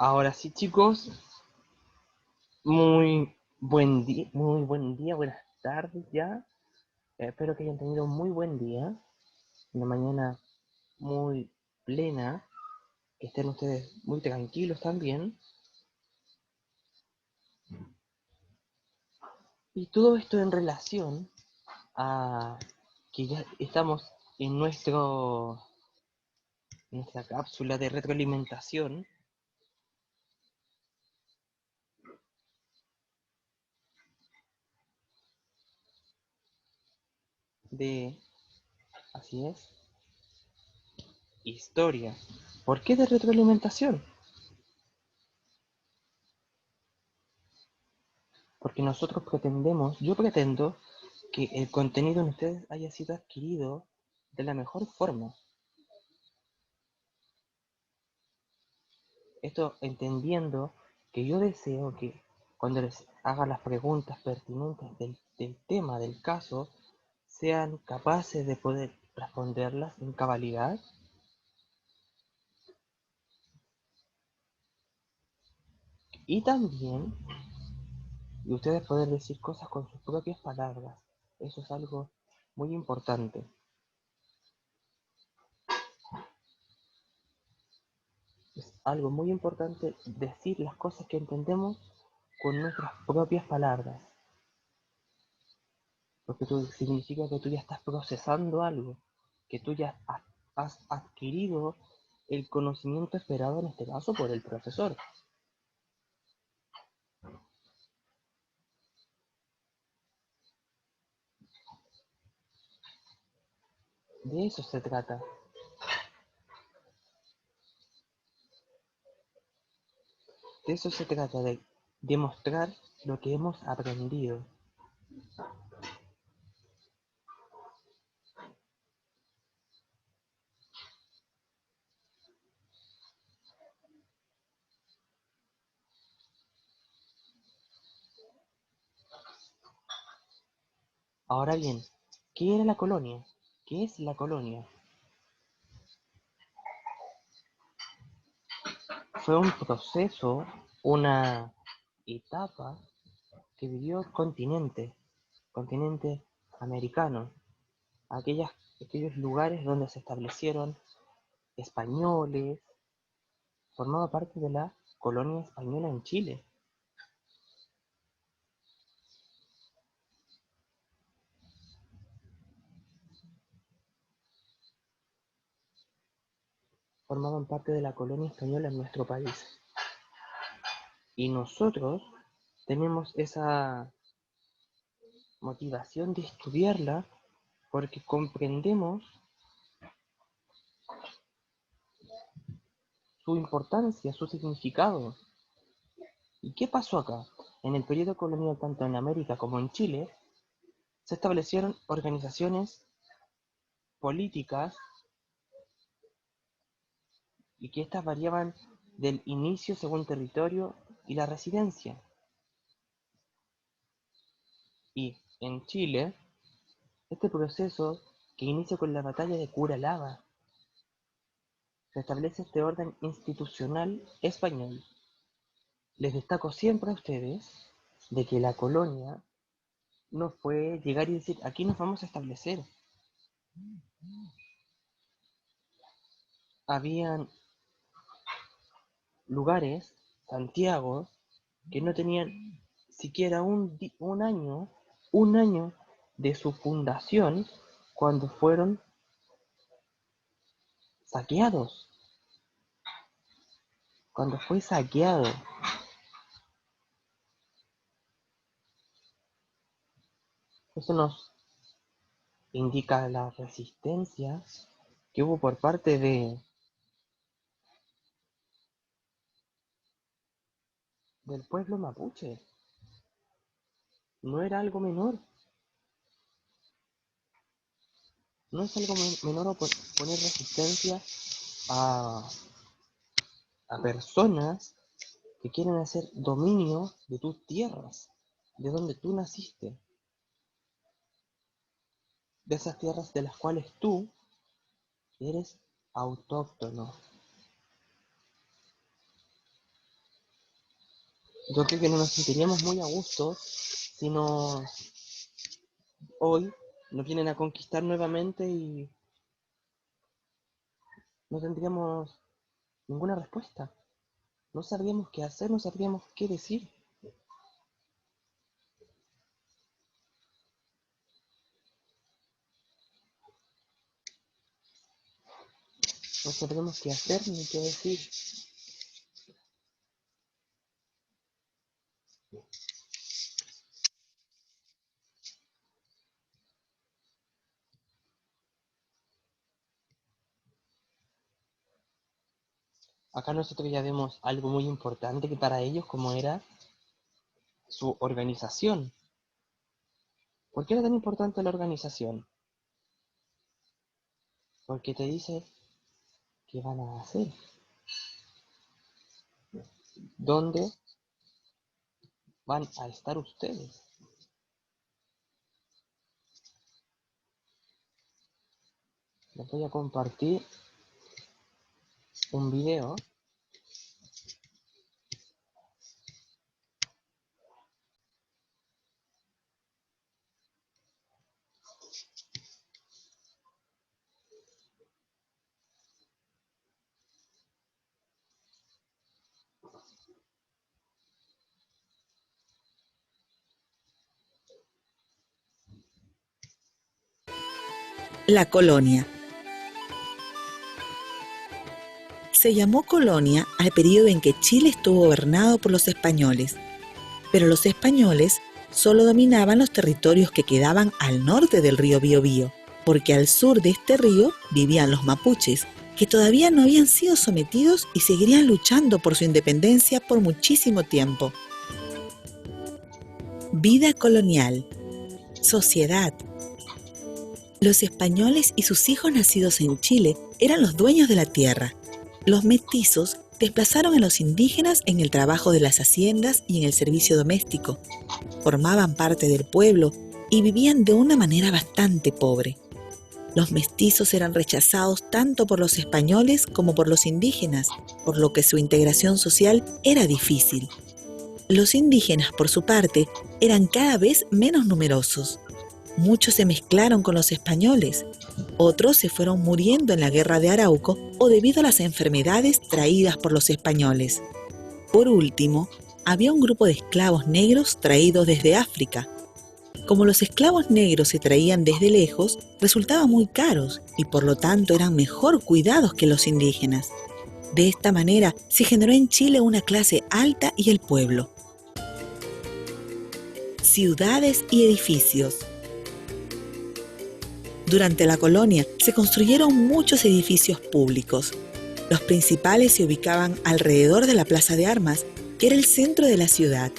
Ahora sí, chicos, muy buen día, buenas tardes ya. Espero que hayan tenido un muy buen día, una mañana muy plena, que estén ustedes muy tranquilos también. Y todo esto en relación a que ya estamos en nuestra cápsula de retroalimentación de, así es, historia. ¿Por qué de retroalimentación? Porque nosotros pretendemos, yo pretendo que el contenido en ustedes haya sido adquirido de la mejor forma. Esto entendiendo que yo deseo que cuando les haga las preguntas pertinentes del tema, del caso, sean capaces de poder responderlas en cabalidad y también de ustedes poder decir cosas con sus propias palabras. Eso es algo muy importante. Es algo muy importante decir las cosas que entendemos con nuestras propias palabras, porque eso significa que tú ya estás procesando algo, que tú ya has adquirido el conocimiento esperado en este caso por el profesor. De eso se trata. De eso se trata, de demostrar lo que hemos aprendido. Ahora bien, ¿qué era la colonia? ¿Qué es la colonia? Fue un proceso, una etapa que vivió el continente americano, aquellos lugares donde se establecieron españoles, formaba parte de la colonia española en Chile. Formaban parte de la colonia española en nuestro país. Y nosotros tenemos esa motivación de estudiarla porque comprendemos su importancia, su significado. ¿Y qué pasó acá? En el periodo colonial, tanto en América como en Chile, se establecieron organizaciones políticas y que éstas variaban del inicio según territorio y la residencia. Y en Chile, este proceso, que inicia con la batalla de Curalaba, se establece este orden institucional español. Les destaco siempre a ustedes de que la colonia no fue llegar y decir, aquí nos vamos a establecer. Habían lugares, Santiago, que no tenían siquiera un año de su fundación cuando fueron saqueados, cuando fue saqueado. Eso nos indica la resistencia que hubo por parte del pueblo mapuche. No era algo menor, no es algo menor poner resistencia a, a personas que quieren hacer dominio de tus tierras, de donde tú naciste, de esas tierras de las cuales tú eres autóctono. Yo creo que no nos sentiríamos muy a gusto si hoy nos vienen a conquistar nuevamente y no tendríamos ninguna respuesta. No sabríamos qué hacer, no sabríamos qué decir. No sabríamos qué hacer ni qué decir. Acá nosotros ya vemos algo muy importante que para ellos como era su organización. ¿Por qué era tan importante la organización? Porque te dice qué van a hacer, dónde van a estar ustedes. Les voy a compartir un video. La colonia. Se llamó colonia al periodo en que Chile estuvo gobernado por los españoles, pero los españoles solo dominaban los territorios que quedaban al norte del río Biobío, porque al sur de este río vivían los mapuches, que todavía no habían sido sometidos y seguirían luchando por su independencia por muchísimo tiempo. Vida colonial. Sociedad. Los españoles y sus hijos nacidos en Chile eran los dueños de la tierra. Los mestizos desplazaron a los indígenas en el trabajo de las haciendas y en el servicio doméstico. Formaban parte del pueblo y vivían de una manera bastante pobre. Los mestizos eran rechazados tanto por los españoles como por los indígenas, por lo que su integración social era difícil. Los indígenas, por su parte, eran cada vez menos numerosos. Muchos se mezclaron con los españoles, otros se fueron muriendo en la guerra de Arauco o debido a las enfermedades traídas por los españoles. Por último, había un grupo de esclavos negros traídos desde África. Como los esclavos negros se traían desde lejos, resultaban muy caros y por lo tanto eran mejor cuidados que los indígenas. De esta manera se generó en Chile una clase alta y el pueblo. Ciudades y edificios. Durante la colonia se construyeron muchos edificios públicos. Los principales se ubicaban alrededor de la Plaza de Armas, que era el centro de la ciudad.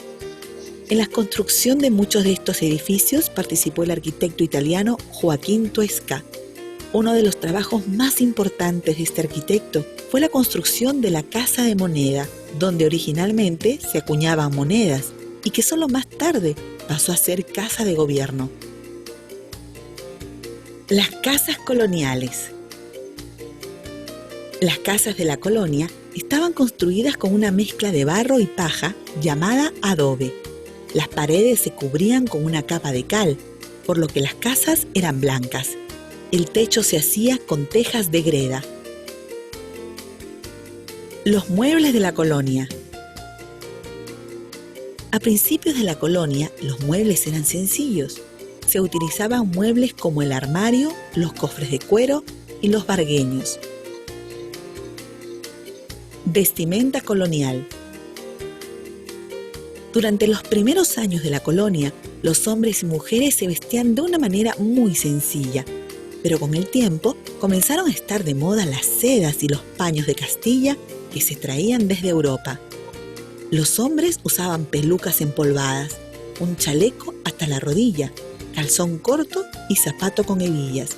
En la construcción de muchos de estos edificios participó el arquitecto italiano Joaquín Toesca. Uno de los trabajos más importantes de este arquitecto fue la construcción de la Casa de Moneda, donde originalmente se acuñaban monedas y que solo más tarde pasó a ser Casa de Gobierno. Las casas coloniales. Las casas de la colonia estaban construidas con una mezcla de barro y paja llamada adobe. Las paredes se cubrían con una capa de cal, por lo que las casas eran blancas. El techo se hacía con tejas de greda. Los muebles de la colonia. A principios de la colonia, los muebles eran sencillos. Se utilizaban muebles como el armario, los cofres de cuero y los vargueños. Vestimenta colonial. Durante los primeros años de la colonia, los hombres y mujeres se vestían de una manera muy sencilla, pero con el tiempo comenzaron a estar de moda las sedas y los paños de Castilla que se traían desde Europa. Los hombres usaban pelucas empolvadas, un chaleco hasta la rodilla, calzón corto y zapato con hebillas.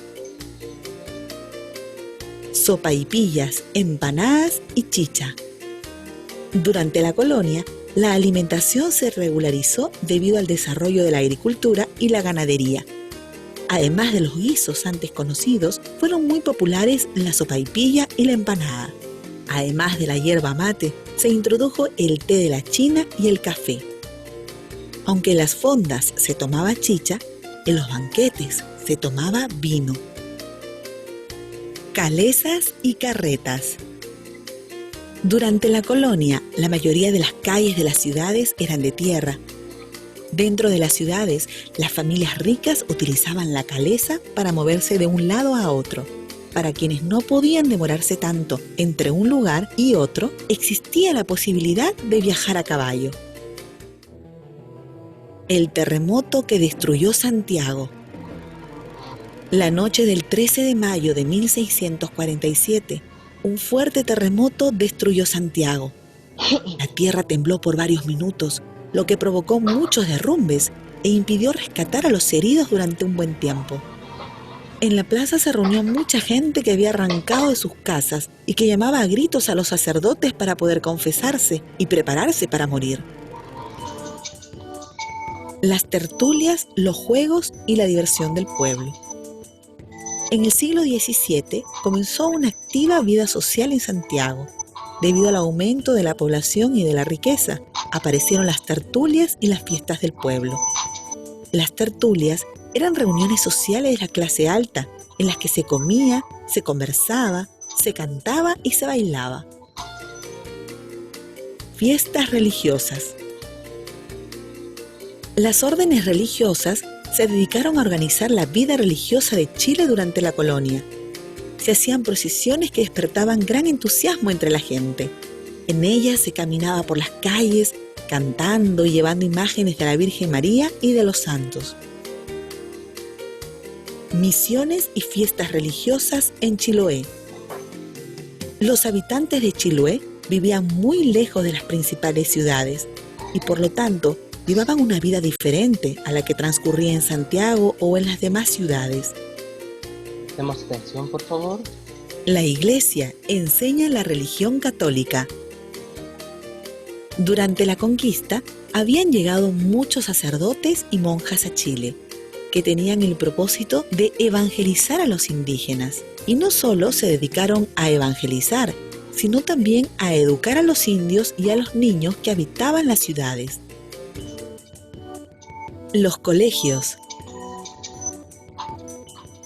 Sopaipillas, empanadas y chicha. Durante la colonia, la alimentación se regularizó debido al desarrollo de la agricultura y la ganadería. Además de los guisos antes conocidos, fueron muy populares la sopaipilla y la empanada. Además de la yerba mate, se introdujo el té de la China y el café. Aunque en las fondas se tomaba chicha, en los banquetes se tomaba vino. Calesas y carretas. Durante la colonia, la mayoría de las calles de las ciudades eran de tierra. Dentro de las ciudades, las familias ricas utilizaban la calesa para moverse de un lado a otro. Para quienes no podían demorarse tanto entre un lugar y otro, existía la posibilidad de viajar a caballo. El terremoto que destruyó Santiago. La noche del 13 de mayo de 1647, un fuerte terremoto destruyó Santiago. La tierra tembló por varios minutos, lo que provocó muchos derrumbes e impidió rescatar a los heridos durante un buen tiempo. En la plaza se reunió mucha gente que había arrancado de sus casas y que llamaba a gritos a los sacerdotes para poder confesarse y prepararse para morir. Las tertulias, los juegos y la diversión del pueblo. En el siglo XVII comenzó una activa vida social en Santiago. Debido al aumento de la población y de la riqueza, aparecieron las tertulias y las fiestas del pueblo. Las tertulias eran reuniones sociales de la clase alta, en las que se comía, se conversaba, se cantaba y se bailaba. Fiestas religiosas. Las órdenes religiosas se dedicaron a organizar la vida religiosa de Chile durante la colonia. Se hacían procesiones que despertaban gran entusiasmo entre la gente. En ellas se caminaba por las calles, cantando y llevando imágenes de la Virgen María y de los santos. Misiones y fiestas religiosas en Chiloé. Los habitantes de Chiloé vivían muy lejos de las principales ciudades y por lo tanto llevaban una vida diferente a la que transcurría en Santiago o en las demás ciudades. Demos atención, por favor. La Iglesia enseña la religión católica. Durante la conquista, habían llegado muchos sacerdotes y monjas a Chile, que tenían el propósito de evangelizar a los indígenas. Y no solo se dedicaron a evangelizar, sino también a educar a los indios y a los niños que habitaban las ciudades. Los colegios.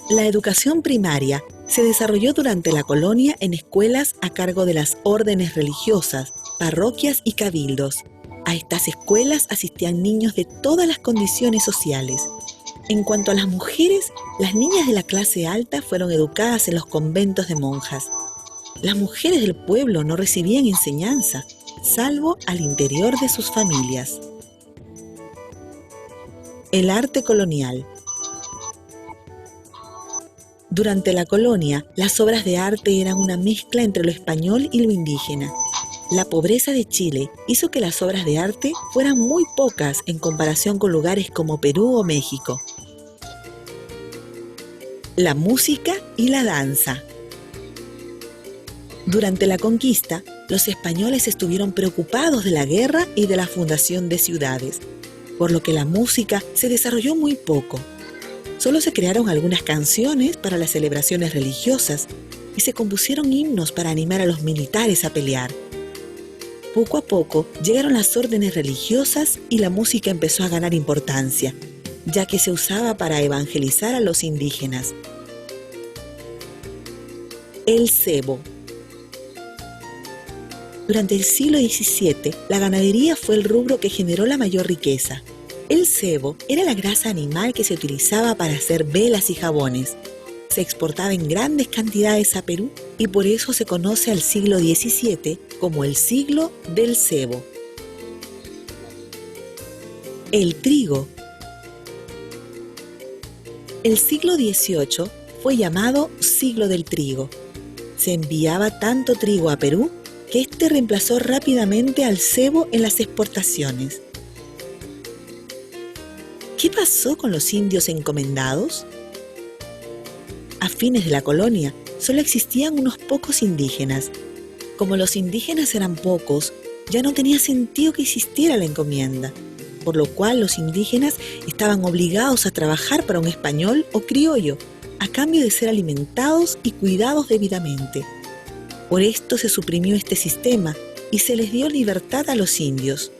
La educación primaria se desarrolló durante la colonia en escuelas a cargo de las órdenes religiosas, parroquias y cabildos. A estas escuelas asistían niños de todas las condiciones sociales. En cuanto a las mujeres, las niñas de la clase alta fueron educadas en los conventos de monjas. Las mujeres del pueblo no recibían enseñanza, salvo al interior de sus familias. El arte colonial. Durante la colonia, las obras de arte eran una mezcla entre lo español y lo indígena. La pobreza de Chile hizo que las obras de arte fueran muy pocas en comparación con lugares como Perú o México. La música y la danza. Durante la conquista, los españoles estuvieron preocupados de la guerra y de la fundación de ciudades, por lo que la música se desarrolló muy poco. Solo se crearon algunas canciones para las celebraciones religiosas y se compusieron himnos para animar a los militares a pelear. Poco a poco llegaron las órdenes religiosas y la música empezó a ganar importancia, ya que se usaba para evangelizar a los indígenas. El cebo. Durante el siglo XVII, la ganadería fue el rubro que generó la mayor riqueza. El cebo era la grasa animal que se utilizaba para hacer velas y jabones. Se exportaba en grandes cantidades a Perú y por eso se conoce al siglo XVII como el siglo del cebo. El trigo. El siglo XVIII fue llamado siglo del trigo. Se enviaba tanto trigo a Perú que este reemplazó rápidamente al cebo en las exportaciones. ¿Qué pasó con los indios encomendados? A fines de la colonia, solo existían unos pocos indígenas. Como los indígenas eran pocos, ya no tenía sentido que existiera la encomienda, por lo cual los indígenas estaban obligados a trabajar para un español o criollo, a cambio de ser alimentados y cuidados debidamente. Por esto se suprimió este sistema y se les dio libertad a los indios.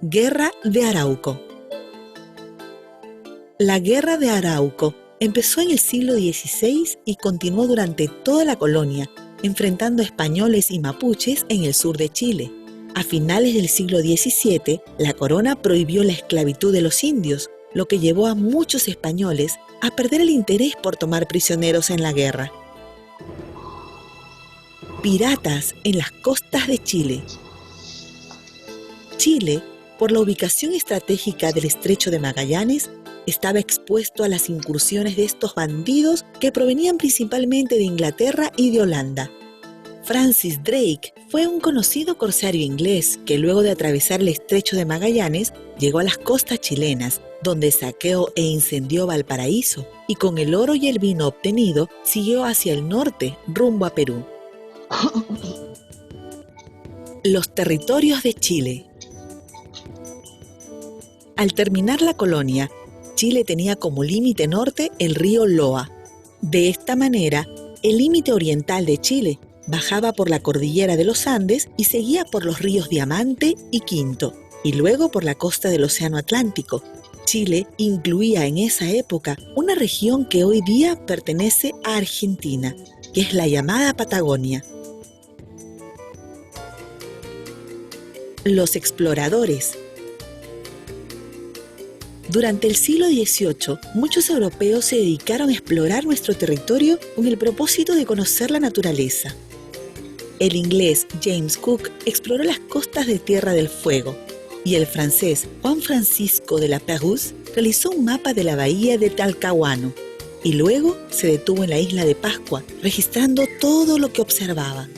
Guerra de Arauco. La Guerra de Arauco empezó en el siglo XVI y continuó durante toda la colonia, enfrentando a españoles y mapuches en el sur de Chile. A finales del siglo XVII, la corona prohibió la esclavitud de los indios, lo que llevó a muchos españoles a perder el interés por tomar prisioneros en la guerra. Piratas en las costas de Chile. Chile, por la ubicación estratégica del Estrecho de Magallanes, estaba expuesto a las incursiones de estos bandidos que provenían principalmente de Inglaterra y de Holanda. Francis Drake fue un conocido corsario inglés que luego de atravesar el Estrecho de Magallanes llegó a las costas chilenas, donde saqueó e incendió Valparaíso y con el oro y el vino obtenido siguió hacia el norte rumbo a Perú. Los territorios de Chile. Al terminar la colonia, Chile tenía como límite norte el río Loa. De esta manera, el límite oriental de Chile bajaba por la cordillera de los Andes y seguía por los ríos Diamante y Quinto, y luego por la costa del Océano Atlántico. Chile incluía en esa época una región que hoy día pertenece a Argentina, que es la llamada Patagonia. Los exploradores. Durante el siglo XVIII, muchos europeos se dedicaron a explorar nuestro territorio con el propósito de conocer la naturaleza. El inglés James Cook exploró las costas de Tierra del Fuego y el francés Juan Francisco de la Pérouse realizó un mapa de la bahía de Talcahuano y luego se detuvo en la isla de Pascua, registrando todo lo que observaba.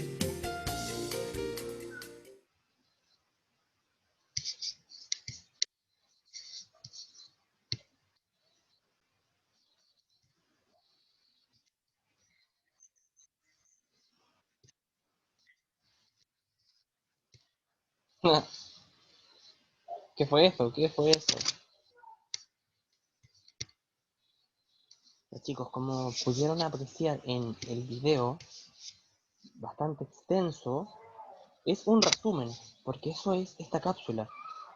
¿Qué fue eso? ¿Qué fue eso? Chicos, como pudieron apreciar en el video, bastante extenso, es un resumen, porque eso es esta cápsula,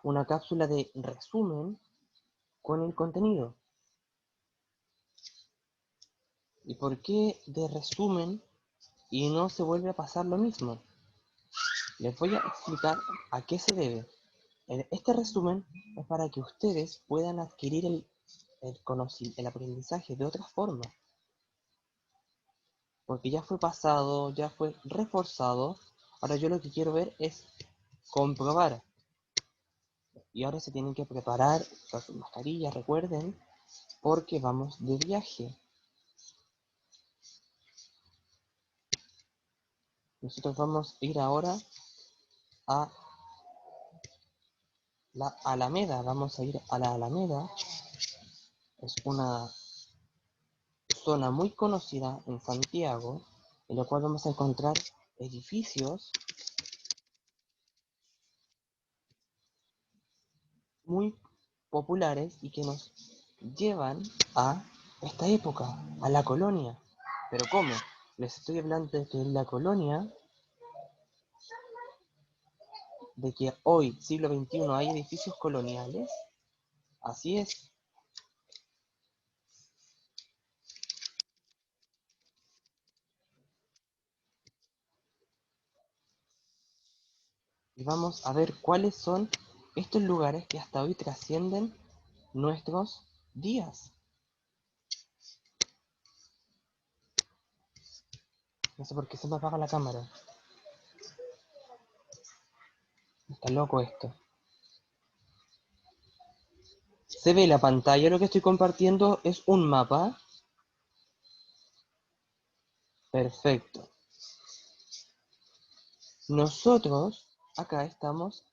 una cápsula de resumen con el contenido. ¿Y por qué de resumen y no se vuelve a pasar lo mismo? Les voy a explicar a qué se debe. Este resumen es para que ustedes puedan adquirir el aprendizaje de otra forma, porque ya fue pasado, ya fue reforzado. Ahora yo lo que quiero ver es comprobar. Y ahora se tienen que preparar con sus mascarillas, recuerden, porque vamos de viaje. Nosotros vamos a ir ahora a la Alameda. Vamos a ir a la Alameda. Es una zona muy conocida en Santiago, en la cual vamos a encontrar edificios muy populares y que nos llevan a esta época, a la colonia. ¿Pero cómo? Les estoy hablando de que en la colonia, de que hoy, siglo XXI, hay edificios coloniales. Así es. Y vamos a ver cuáles son estos lugares que hasta hoy trascienden nuestros días. No sé por qué se me apaga la cámara. Está loco esto. Se ve la pantalla, lo que estoy compartiendo es un mapa. Perfecto. Nosotros acá estamos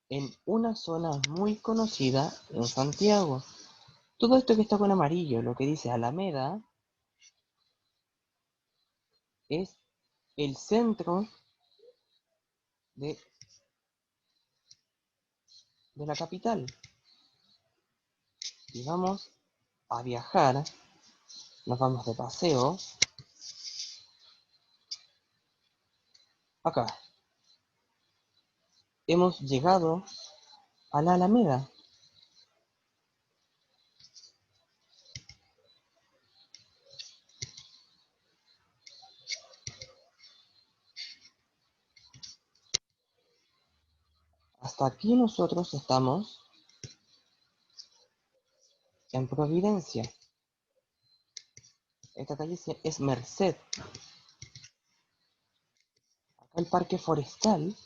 en una zona muy conocida en Santiago. Todo esto que está con amarillo, lo que dice Alameda, es el centro de la capital. Y vamos a viajar, nos vamos de paseo Acá hemos llegado a la Alameda. Hasta aquí nosotros estamos en Providencia. Esta calle es Merced. Acá el parque forestal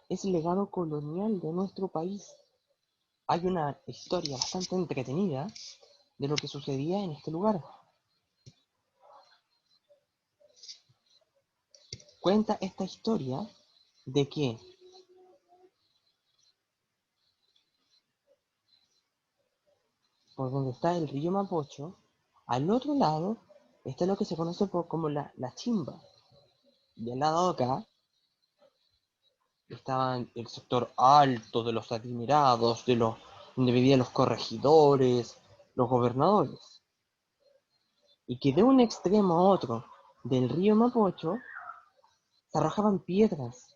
es legado colonial de nuestro país. Hay una historia bastante entretenida de lo que sucedía en este lugar. Cuenta esta historia de que por donde está el río Mapocho, al otro lado está lo que se conoce como la Chimba. Y al lado de acá estaba el sector alto de los adinerados, donde vivían los corregidores, los gobernadores. Y que de un extremo a otro del río Mapocho se arrojaban piedras,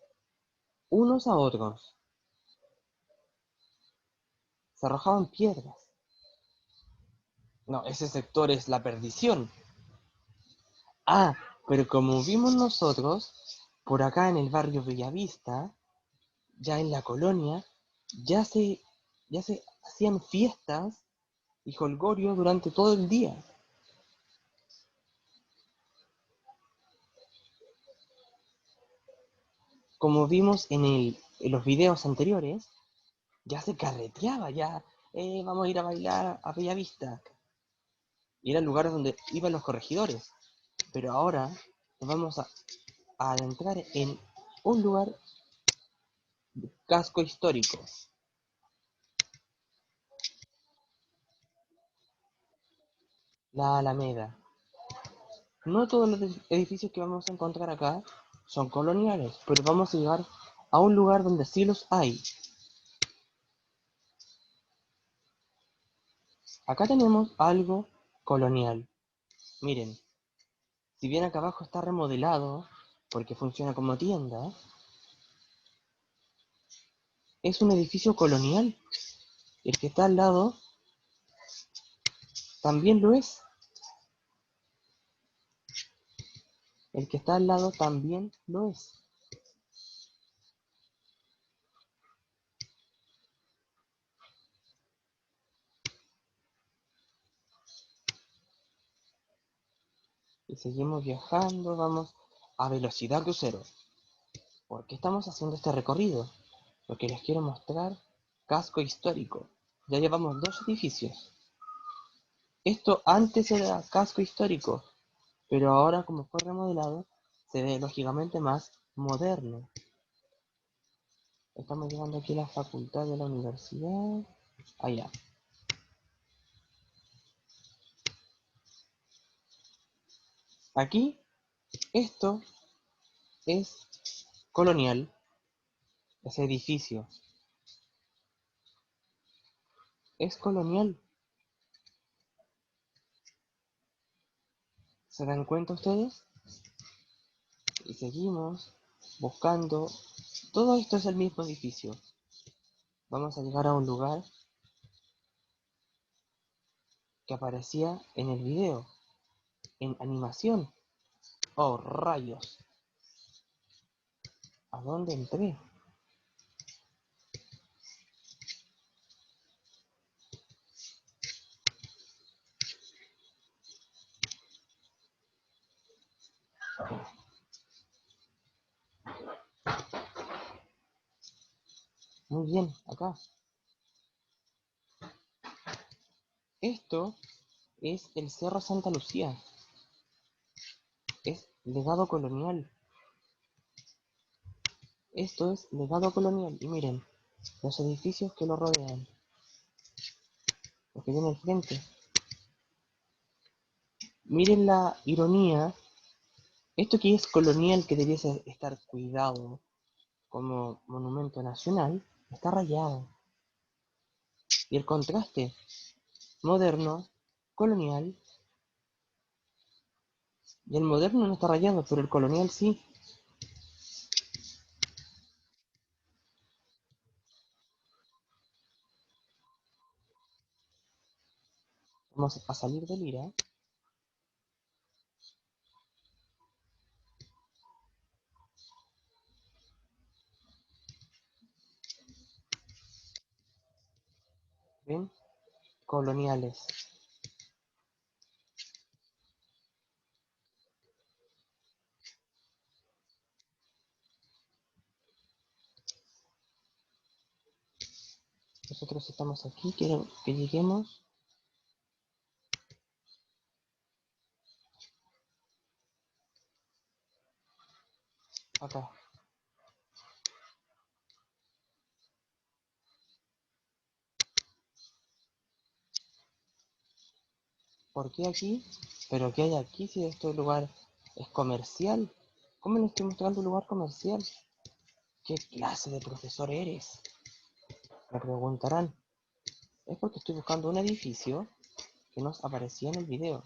unos a otros. Se arrojaban piedras. No, ese sector es la perdición. Ah, pero como vimos nosotros, por acá en el barrio Bellavista, ya en la colonia, ya se, ya se hacían fiestas y jolgorio durante todo el día. Como vimos en los videos anteriores, ya se carreteaba, ya vamos a ir a bailar a Bellavista. Y eran lugares donde iban los corregidores. Pero ahora nos vamos a adentrar en un lugar de casco histórico. La Alameda. No todos los edificios que vamos a encontrar acá son coloniales, pero vamos a llegar a un lugar donde sí los hay. Acá tenemos algo colonial. Miren, si bien acá abajo está remodelado, porque funciona como tienda, es un edificio colonial. El que está al lado también lo es. El que está al lado también lo es. Y seguimos viajando, vamos a velocidad crucero. ¿Por qué estamos haciendo este recorrido? Porque les quiero mostrar casco histórico. Ya llevamos 2 edificios. Esto antes era casco histórico, pero ahora como fue remodelado, se ve lógicamente más moderno. Estamos llegando aquí a la facultad de la universidad. Allá. Aquí, esto es colonial, ese edificio. Es colonial. ¿Se dan cuenta ustedes? Y seguimos buscando. Todo esto es el mismo edificio. Vamos a llegar a un lugar que aparecía en el video, en animación. Oh, rayos. ¿A dónde entré? Muy bien, acá. Esto es el Cerro Santa Lucía. Es legado colonial. Esto es legado colonial. Y miren, los edificios que lo rodean. Los que tienen al frente. Miren la ironía. Esto que es colonial, que debiese estar cuidado como monumento nacional, está rayado. Y el contraste, moderno, colonial, y el moderno no está rayado, pero el colonial sí. Vamos a salir del IRA. ¿Ven? Coloniales. Nosotros estamos aquí, quiero que lleguemos acá. ¿Por qué aquí? ¿Pero qué hay aquí si este lugar es comercial? ¿Cómo le estoy mostrando un lugar comercial? ¿Qué clase de profesor eres? Me preguntarán. Es porque estoy buscando un edificio que nos aparecía en el video.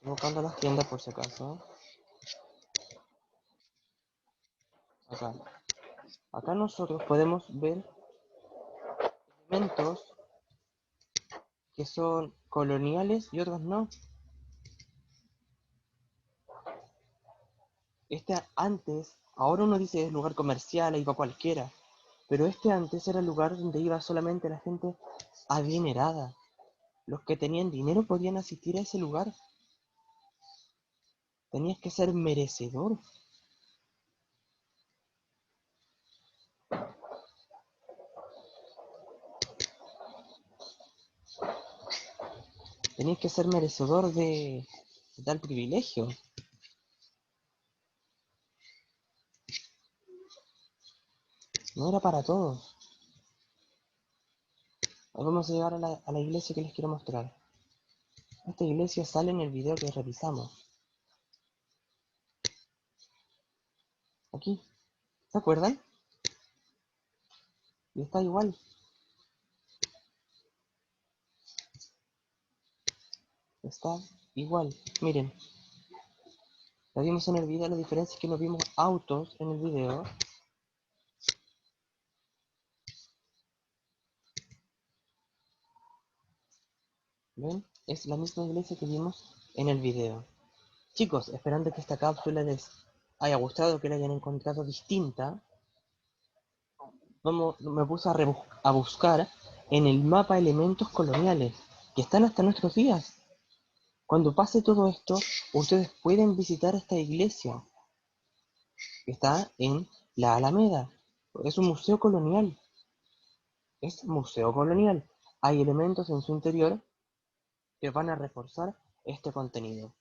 Estoy buscando las tiendas por si acaso. Acá. Acá nosotros podemos ver elementos que son coloniales y otros no. Este antes, ahora uno dice es lugar comercial, ahí va cualquiera. Pero este antes era el lugar donde iba solamente la gente adinerada. Los que tenían dinero podían asistir a ese lugar. Tenías que ser merecedor. Tenías que ser merecedor de tal privilegio. No era para todos. Hoy vamos a llegar a la iglesia que les quiero mostrar. Esta iglesia sale en el video que revisamos. Aquí. ¿Se acuerdan? Y está igual. Está igual. Miren. La vimos en el video, la diferencia es que no vimos autos en el video. ¿Ven? Es la misma iglesia que vimos en el video. Chicos, esperando que esta cápsula les haya gustado, que la hayan encontrado distinta, me puse a buscar en el mapa elementos coloniales que están hasta nuestros días. Cuando pase todo esto, ustedes pueden visitar esta iglesia que está en la Alameda. Es un museo colonial. Es museo colonial. Hay elementos en su interior que van a reforzar este contenido.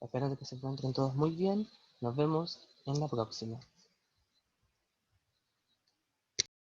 Espero que se encuentren todos muy bien. Nos vemos en la próxima.